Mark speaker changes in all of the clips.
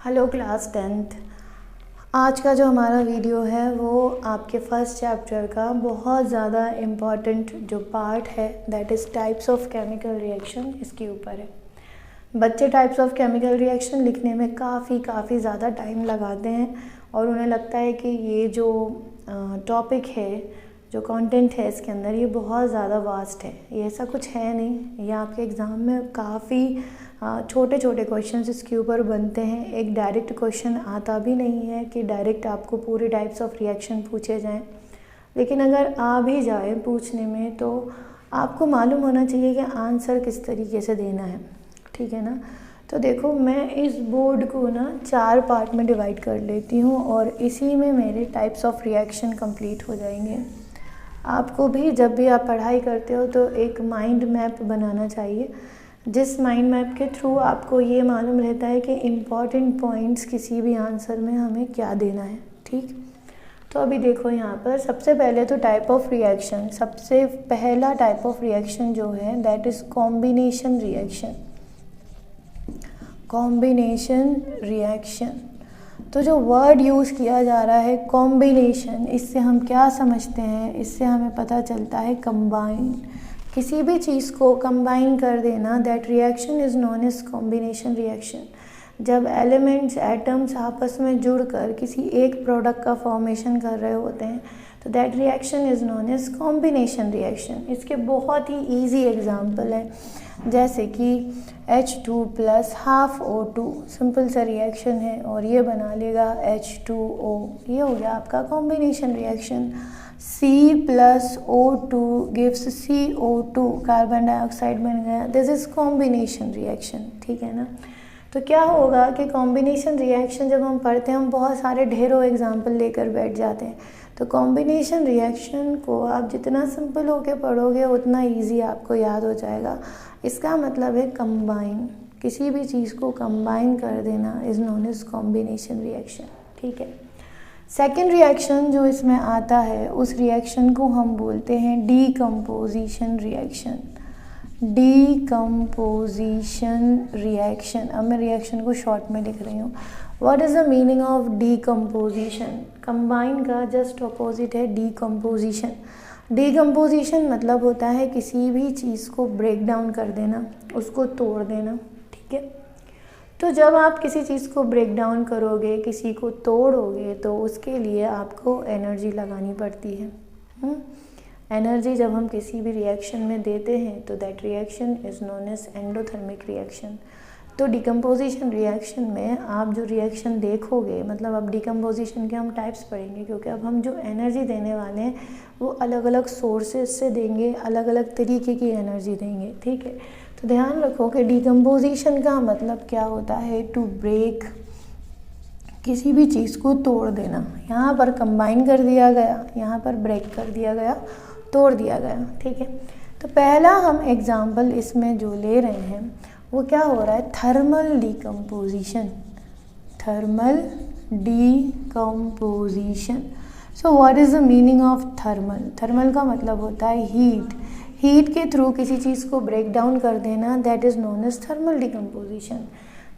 Speaker 1: Hello class 10th। आज का जो हमारा वीडियो है वो आपके फर्स्ट चैप्टर का बहुत ज़्यादा इम्पॉर्टेंट जो पार्ट है that is types of chemical reaction, इसके ऊपर है। बच्चे टाइप्स ऑफ केमिकल रिएक्शन लिखने में काफ़ी ज़्यादा टाइम लगाते हैं और उन्हें लगता है कि ये जो टॉपिक है, जो कंटेंट है इसके अंदर, ये बहुत ज़्यादा वास्ट है। ये ऐसा कुछ है नहीं। ये आपके एग्ज़ाम में काफ़ी छोटे छोटे क्वेश्चंस इसके ऊपर बनते हैं। एक डायरेक्ट क्वेश्चन आता भी नहीं है कि डायरेक्ट आपको पूरे टाइप्स ऑफ रिएक्शन पूछे जाएं, लेकिन अगर आ भी जाए पूछने में तो आपको मालूम होना चाहिए कि आंसर किस तरीके से देना है, ठीक है ना। तो देखो, मैं इस बोर्ड को ना 4 पार्ट में डिवाइड कर लेती हूँ और इसी में मेरे टाइप्स ऑफ रिएक्शन कंप्लीट हो जाएंगे। आपको भी जब भी आप पढ़ाई करते हो तो एक माइंड मैप बनाना चाहिए, जिस माइंड मैप के थ्रू आपको ये मालूम रहता है कि इम्पॉर्टेंट पॉइंट्स किसी भी आंसर में हमें क्या देना है, ठीक। तो अभी देखो यहाँ पर सबसे पहले तो टाइप ऑफ रिएक्शन, सबसे पहला टाइप ऑफ रिएक्शन जो है that is combination reaction. Combination reaction, तो जो वर्ड यूज़ किया जा रहा है कॉम्बिनेशन, इससे हम क्या समझते हैं? इससे हमें पता चलता है कंबाइन। किसी भी चीज़ को कंबाइन कर देना, that reaction is known as combination reaction. जब एलिमेंट्स, एटम्स आपस में जुड़कर किसी एक प्रोडक्ट का फॉर्मेशन कर रहे होते हैं तो that reaction is known as combination reaction. इसके बहुत ही ईजी एग्जांपल है, जैसे कि H2 + ½ O2, सिंपल सा रिएक्शन है और ये बना लेगा H2O। ये हो गया आपका combination reaction. C + O2 gives CO2, carbon dioxide बन गया। दिस इज़ कॉम्बिनेशन रिएक्शन, ठीक है ना। तो क्या होगा कि कॉम्बिनेशन रिएक्शन जब हम पढ़ते हैं, हम बहुत सारे ढेरों एग्जाम्पल लेकर बैठ जाते हैं। तो कॉम्बिनेशन रिएक्शन को आप जितना सिंपल होके पढ़ोगे उतना इजी आपको याद हो जाएगा। इसका मतलब है कंबाइन, किसी भी चीज़ को कंबाइन कर देना is known as combination reaction, ठीक है। सेकेंड रिएक्शन जो इसमें आता है उस रिएक्शन को हम बोलते हैं डीकम्पोजिशन रिएक्शन। डीकम्पोजिशन रिएक्शन, अब मैं रिएक्शन को शॉर्ट में लिख रही हूँ। What is the meaning of decomposition? Combine का जस्ट अपोजिट है डीकम्पोजिशन। डीकम्पोजिशन मतलब होता है किसी भी चीज़ को ब्रेक डाउन कर देना, उसको तोड़ देना, ठीक है। तो जब आप किसी चीज़ को ब्रेक डाउन करोगे, किसी को तोड़ोगे, तो उसके लिए आपको एनर्जी लगानी पड़ती है। एनर्जी जब हम किसी भी रिएक्शन में देते हैं तो that reaction is known as endothermic reaction. तो डिकम्पोजिशन रिएक्शन में आप जो रिएक्शन देखोगे, मतलब अब डिकम्पोजिशन के हम टाइप्स पढ़ेंगे, क्योंकि अब हम जो एनर्जी देने वाले हैं वो अलग अलग सोर्सेज से देंगे, अलग अलग तरीके की एनर्जी देंगे, ठीक है। तो ध्यान रखो कि डिकम्पोजिशन का मतलब क्या होता है? टू ब्रेक, किसी भी चीज़ को तोड़ देना। यहाँ पर कंबाइन कर दिया गया, यहाँ पर ब्रेक कर दिया गया, तोड़ दिया गया, ठीक है। तो पहला हम एग्जाम्पल इसमें जो ले रहे हैं वो क्या हो रहा है? Thermal decomposition. Thermal decomposition. So what is the meaning of thermal? Thermal का मतलब होता है हीट। हीट के थ्रू किसी चीज़ को ब्रेक डाउन कर देना, that is known as thermal decomposition.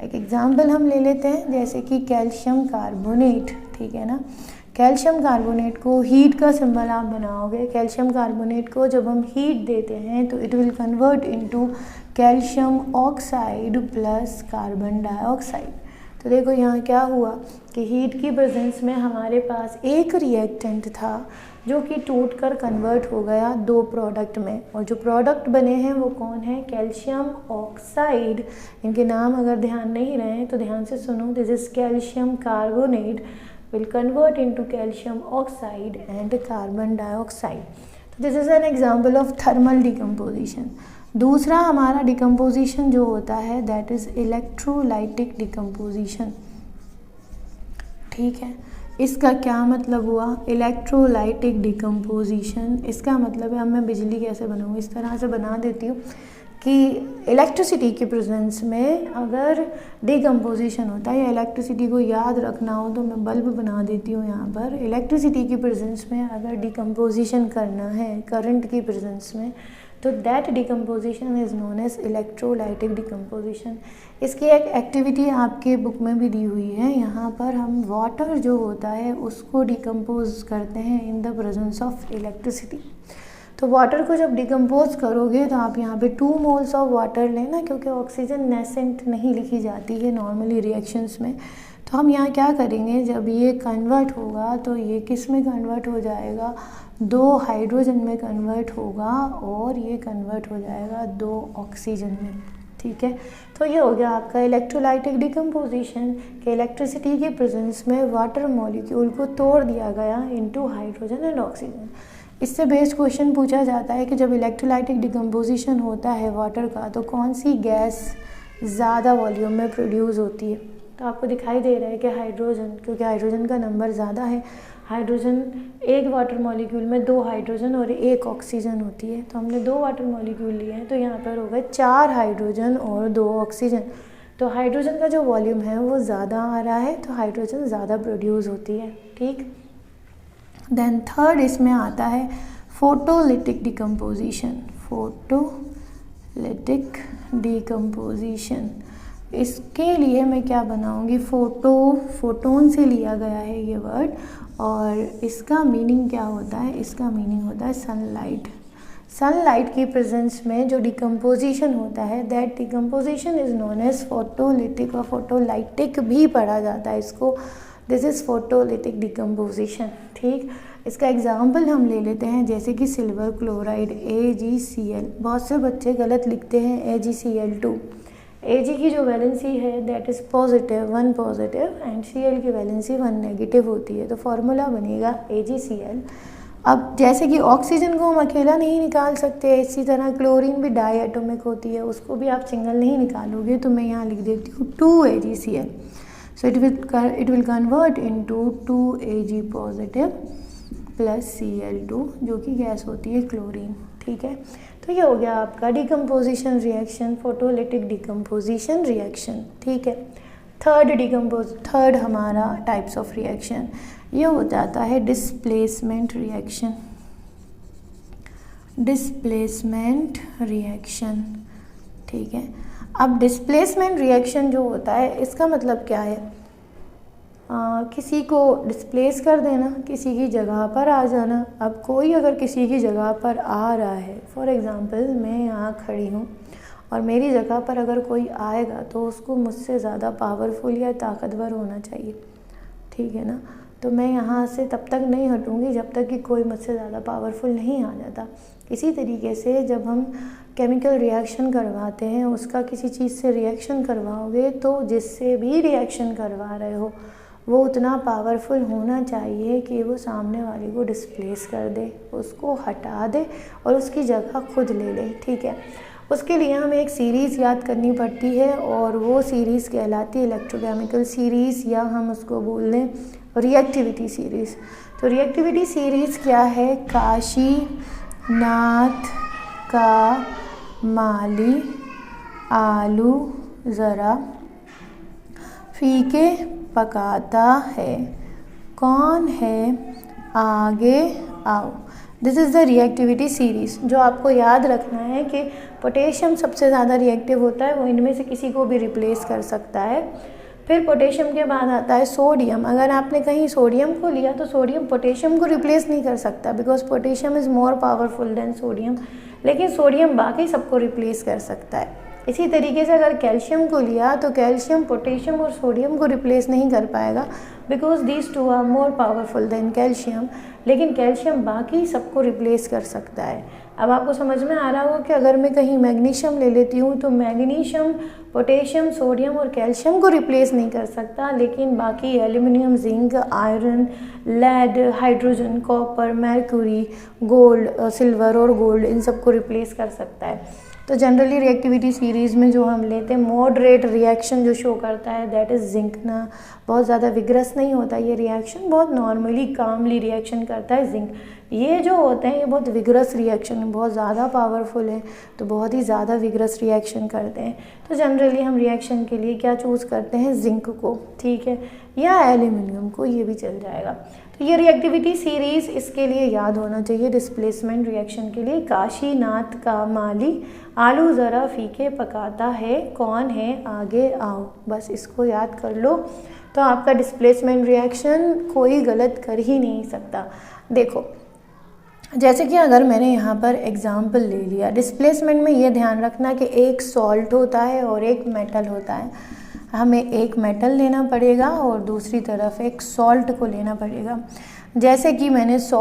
Speaker 1: एक एग्जाम्पल हम ले लेते हैं, जैसे कि कैल्शियम कार्बोनेट, ठीक है ना। कैल्शियम कार्बोनेट को हीट का सिंबल आप बनाओगे। कैल्शियम कार्बोनेट को जब हम हीट देते हैं तो it will convert into calcium oxide plus carbon dioxide. तो देखो यहाँ क्या हुआ कि हीट की प्रेजेंस में हमारे पास एक रिएक्टेंट था जो कि टूट कर कन्वर्ट हो गया 2 प्रोडक्ट में, और जो प्रोडक्ट बने हैं वो कौन है? Calcium oxide. इनके नाम अगर ध्यान नहीं रहे तो ध्यान से सुनो। This is calcium carbonate will convert into calcium oxide and carbon dioxide. So this is an example of thermal decomposition. दूसरा हमारा decomposition जो होता है that is electrolytic decomposition, ठीक है। इसका क्या मतलब हुआ? इलेक्ट्रोलाइटिक डिकम्पोजिशन, इसका मतलब है, अब मैं बिजली कैसे बनाऊँ, इस तरह से बना देती हूँ कि इलेक्ट्रिसिटी की प्रेजेंस में अगर डिकम्पोजिशन होता है या इलेक्ट्रिसिटी को याद रखना हो तो मैं बल्ब बना देती हूँ। यहाँ पर इलेक्ट्रिसिटी की प्रेजेंस में अगर डिकम्पोजिशन करना है करंट की प्रेजेंस में, तो that decomposition is known as electrolytic decomposition. इसकी एक एक्टिविटी आपके बुक में भी दी हुई है। यहाँ पर हम वाटर जो होता है उसको डिकम्पोज करते हैं in the presence of electricity. तो वाटर को जब डिकम्पोज करोगे तो आप यहाँ पे 2 मोल्स ऑफ वाटर लेना, क्योंकि ऑक्सीजन नेसेंट नहीं लिखी जाती है नॉर्मली रिएक्शंस में। तो हम यहाँ क्या करेंगे, जब ये कन्वर्ट होगा तो ये किस में कन्वर्ट हो जाएगा, 2 हाइड्रोजन में कन्वर्ट होगा और ये कन्वर्ट हो जाएगा 2 ऑक्सीजन में। ठीक है, तो ये हो गया आपका इलेक्ट्रोलाइटिक डिकम्पोजिशन के इलेक्ट्रिसिटी के प्रेजेंस में वाटर मॉलिक्यूल को तोड़ दिया गया इनटू हाइड्रोजन एंड ऑक्सीजन। इससे बेस्ड क्वेश्चन पूछा जाता है कि जब इलेक्ट्रोलाइटिक डिकम्पोजिशन होता है वाटर का तो कौन सी गैस ज़्यादा वॉल्यूम में प्रोड्यूस होती है। तो आपको दिखाई दे रहा है कि हाइड्रोजन, क्योंकि हाइड्रोजन का नंबर ज़्यादा है। हाइड्रोजन एक वाटर मॉलिक्यूल में 2 हाइड्रोजन और 1 ऑक्सीजन होती है। तो हमने 2 वाटर मॉलिक्यूल लिए हैं तो यहाँ पर होगा 4 हाइड्रोजन और 2 ऑक्सीजन। तो हाइड्रोजन का जो वॉल्यूम है वो ज़्यादा आ रहा है, तो हाइड्रोजन ज़्यादा प्रोड्यूस होती है। ठीक, देन थर्ड इसमें आता है फोटोलिटिक डिकम्पोजिशन। फोटोलिटिक डिकम्पोजिशन, इसके लिए मैं क्या बनाऊंगी, फोटोन से लिया गया है ये वर्ड, और इसका मीनिंग क्या होता है, इसका मीनिंग होता है सनलाइट। सनलाइट की प्रेजेंस में जो डिकम्पोजिशन होता है that decomposition is known as photolytic, और फोटोलाइटिक भी पढ़ा जाता है इसको। This is photolytic decomposition. ठीक, इसका एग्जाम्पल हम ले लेते हैं, जैसे कि सिल्वर क्लोराइड AgCl। बहुत से बच्चे गलत लिखते हैं AgCl2। Ag की जो वैलेंसी है that is positive, 1 positive, and Cl की वैलेंसी 1 नेगेटिव होती है। तो फार्मूला बनेगा AgCl। अब जैसे कि ऑक्सीजन को हम अकेला नहीं निकाल सकते, इसी तरह क्लोरीन भी डाई एटोमिक होती है, उसको भी आप सिंगल नहीं निकालोगे। तो मैं यहाँ लिख देती हूँ 2 AgCl। So it will convert into 2 Ag positive plus Cl2 जो कि गैस होती है क्लोरीन। ठीक है, तो ये हो गया आपका decomposition reaction, photolytic decomposition reaction. ठीक है, थर्ड हमारा टाइप्स ऑफ रिएक्शन ये हो जाता है डिस्प्लेसमेंट रिएक्शन। डिस्प्लेसमेंट रिएक्शन, ठीक है। अब डिस्प्लेसमेंट रिएक्शन जो होता है इसका मतलब क्या है, किसी को डिस्प्लेस कर देना, किसी की जगह पर आ जाना। अब कोई अगर किसी की जगह पर आ रहा है, फॉर एग्ज़ाम्पल मैं यहाँ खड़ी हूँ और मेरी जगह पर अगर कोई आएगा तो उसको मुझसे ज़्यादा पावरफुल या ताकतवर होना चाहिए, ठीक है ना। तो मैं यहाँ से तब तक नहीं हटूँगी जब तक कि कोई मुझसे ज़्यादा पावरफुल नहीं आ जाता। इसी तरीके से जब हम केमिकल रिएक्शन करवाते हैं, उसका किसी चीज़ से रिएक्शन करवाओगे तो जिससे भी रिएक्शन करवा रहे हो वो उतना पावरफुल होना चाहिए कि वो सामने वाले को डिस्प्लेस कर दे, उसको हटा दे और उसकी जगह खुद ले ले, ठीक है। उसके लिए हमें एक सीरीज़ याद करनी पड़ती है और वो सीरीज़ कहलाती है इलेक्ट्रोकेमिकल सीरीज़, या हम उसको बोल दें रिएक्टिविटी सीरीज़। तो रिएक्टिविटी सीरीज़ क्या है, काशी नाथ का माली आलू ज़रा फीके पकाता है, कौन है आगे आओ। This is the reactivity series. जो आपको याद रखना है कि पोटेशियम सबसे ज़्यादा रिएक्टिव होता है, वो इनमें से किसी को भी रिप्लेस कर सकता है। फिर पोटेशियम के बाद आता है सोडियम। अगर आपने कहीं सोडियम को लिया तो सोडियम पोटेशियम को रिप्लेस नहीं कर सकता, because potassium is more powerful then sodium, लेकिन सोडियम बाकी सबको रिप्लेस कर सकता है। इसी तरीके से अगर कैल्शियम को लिया तो कैल्शियम पोटेशियम और सोडियम को रिप्लेस नहीं कर पाएगा, because these two are more powerful than calcium, लेकिन कैल्शियम बाकी सबको रिप्लेस कर सकता है। अब आपको समझ में आ रहा होगा कि अगर मैं कहीं मैग्नीशियम ले लेती हूँ तो मैग्नीशियम पोटेशियम सोडियम और कैल्शियम को रिप्लेस नहीं कर सकता, लेकिन बाकी aluminium zinc iron lead hydrogen copper mercury gold silver और गोल्ड इन सबको रिप्लेस कर सकता है। तो जनरली रिएक्टिविटी सीरीज़ में जो हम लेते हैं मॉडरेट रिएक्शन जो शो करता है दैट इज़ जिंक ना, बहुत ज़्यादा विग्रस नहीं होता ये रिएक्शन, बहुत नॉर्मली कामली रिएक्शन करता है जिंक। ये जो होते हैं ये बहुत विग्रस रिएक्शन, बहुत ज़्यादा पावरफुल है, तो बहुत ही ज़्यादा विग्रस रिएक्शन करते हैं। तो जनरली हम रिएक्शन के लिए क्या चूज़ करते हैं, जिंक को, ठीक है, या एल्यूमिनियम को, ये भी चल जाएगा। तो ये रिएक्टिविटी सीरीज़ इसके लिए याद होना चाहिए, डिस्प्लेसमेंट रिएक्शन के लिए। काशीनाथ का माली आलू ज़रा फीके पकाता है, कौन है आगे आओ। बस इसको याद कर लो तो आपका डिस्प्लेसमेंट रिएक्शन कोई गलत कर ही नहीं सकता। देखो जैसे कि अगर मैंने यहाँ पर एग्जाम्पल ले लिया, डिस्प्लेसमेंट में ये ध्यान रखना कि एक सॉल्ट होता है और एक मेटल होता है। हमें एक मेटल लेना पड़ेगा और दूसरी तरफ एक सॉल्ट को लेना पड़ेगा। जैसे कि मैंने सॉल्ट